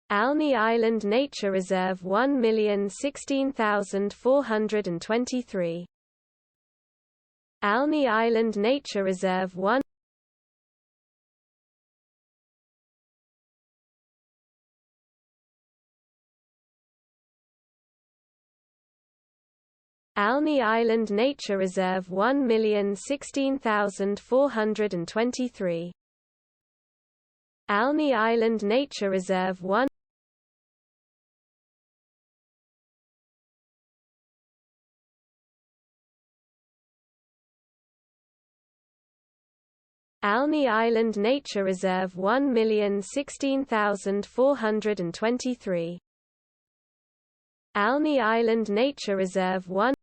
Alney Island Nature Reserve 1,016,423. Alney Island Nature Reserve 1. Alney Island Nature Reserve 1,016,423. Alney Island Nature Reserve 1. Alney Island Nature Reserve 1,016,423. Alney Island Nature Reserve 1.